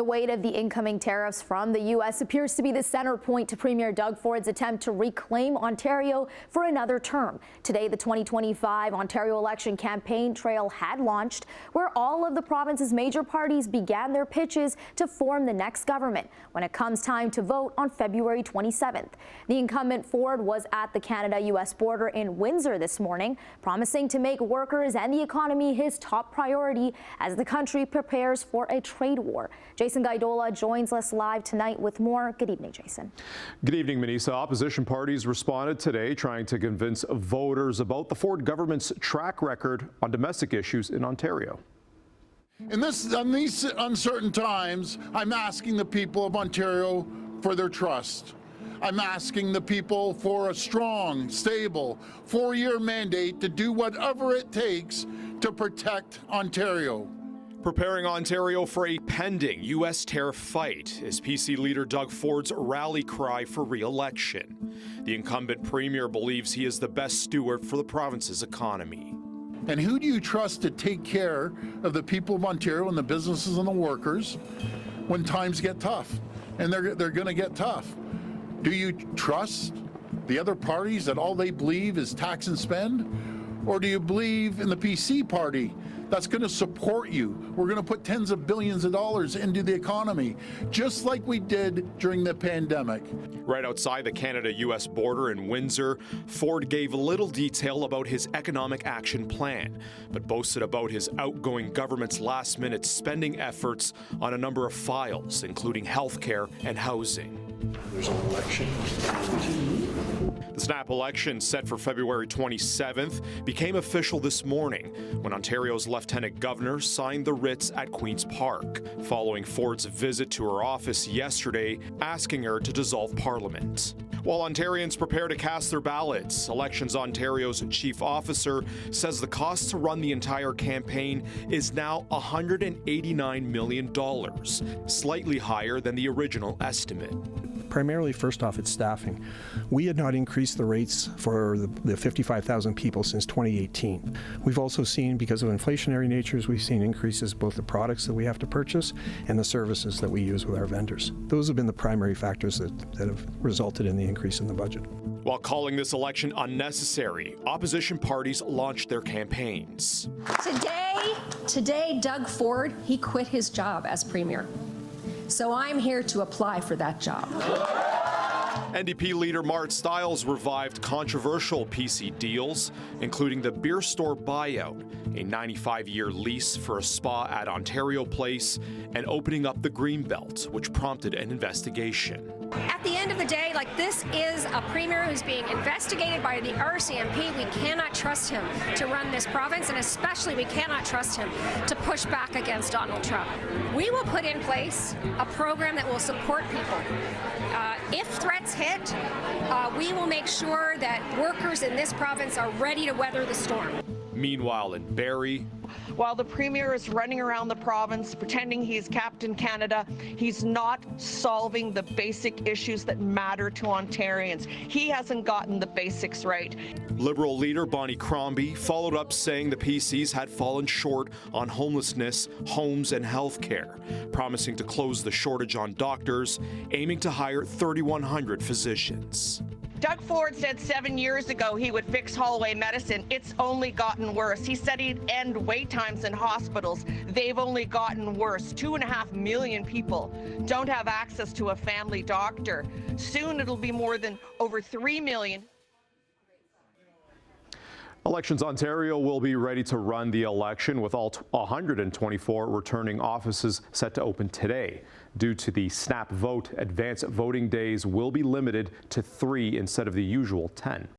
The weight of the incoming tariffs from the U.S. appears to be the center point to Premier Doug Ford's attempt to reclaim Ontario for another term. Today, the 2025 Ontario election campaign trail had launched, where all of the province's major parties began their pitches to form the next government when it comes time to vote on February 27th. The incumbent Ford was at the Canada-U.S. border in Windsor this morning, promising to make workers and the economy his top priority as the country prepares for a trade war. Jason Gaidola joins us live tonight with more. Good evening, Jason. Good evening, Manisa. Opposition parties responded today trying to convince voters about the Ford government's track record on domestic issues in Ontario. On these uncertain times, I'm asking the people of Ontario for their trust. I'm asking the people for a strong, stable, 4-year mandate to do whatever it takes to protect Ontario. Preparing Ontario for a pending U.S. tariff fight is PC leader Doug Ford's rally cry for re-election. The incumbent premier believes he is the best steward for the province's economy. And who do you trust to take care of the people of Ontario and the businesses and the workers when times get tough? And they're going to get tough. Do you trust the other parties that all they believe is tax and spend? Or do you believe in the PC party that's going to support you? We're going to put tens of billions of dollars into the economy, just like we did during the pandemic. Right outside the Canada-U.S. border in Windsor, Ford gave little detail about his economic action plan, but boasted about his outgoing government's last-minute spending efforts on a number of files, including healthcare and housing. There's an election. The snap election, set for February 27th, became official this morning when Ontario's Lieutenant Governor signed the writs at Queen's Park, following Ford's visit to her office yesterday, asking her to dissolve Parliament. While Ontarians prepare to cast their ballots, Elections Ontario's chief officer says the cost to run the entire campaign is now $189 million, slightly higher than the original estimate. Primarily, first off, it's staffing. We had not increased the rates for the 55,000 people since 2018. We've also seen, because of inflationary natures, we've seen increases both the products that we have to purchase and the services that we use with our vendors. Those have been the primary factors that have resulted in the increase in the budget. While calling this election unnecessary, opposition parties launched their campaigns. Today, Doug Ford, he quit his job as premier. So I'm here to apply for that job. NDP leader Mart Stiles revived controversial PC deals, including the beer store buyout, a 95-year lease for a spa at Ontario Place, and opening up the Greenbelt, which prompted an investigation. At the end of the day, this is a premier who's being investigated by the RCMP. We cannot trust him to run this province, and especially we cannot trust him to push back against Donald Trump. We will put in place a program that will support people. If threats hit, we will make sure that workers in this province are ready to weather the storm. Meanwhile, in Barrie, while the premier is running around the province pretending he's Captain Canada, he's not solving the basic issues that matter to Ontarians. He hasn't gotten the basics right. Liberal leader Bonnie Crombie followed up saying the PCs had fallen short on homelessness, homes, and health care, promising to close the shortage on doctors, aiming to hire 3,100 physicians. Doug Ford said 7 years ago he would fix hallway medicine. It's only gotten worse. He said he'd end wait times in hospitals. They've only gotten worse. 2.5 million people don't have access to a family doctor. Soon it'll be more than over 3 million. Elections Ontario will be ready to run the election, with all 124 returning offices set to open today. Due to the snap vote, advance voting days will be limited to 3 instead of the usual 10.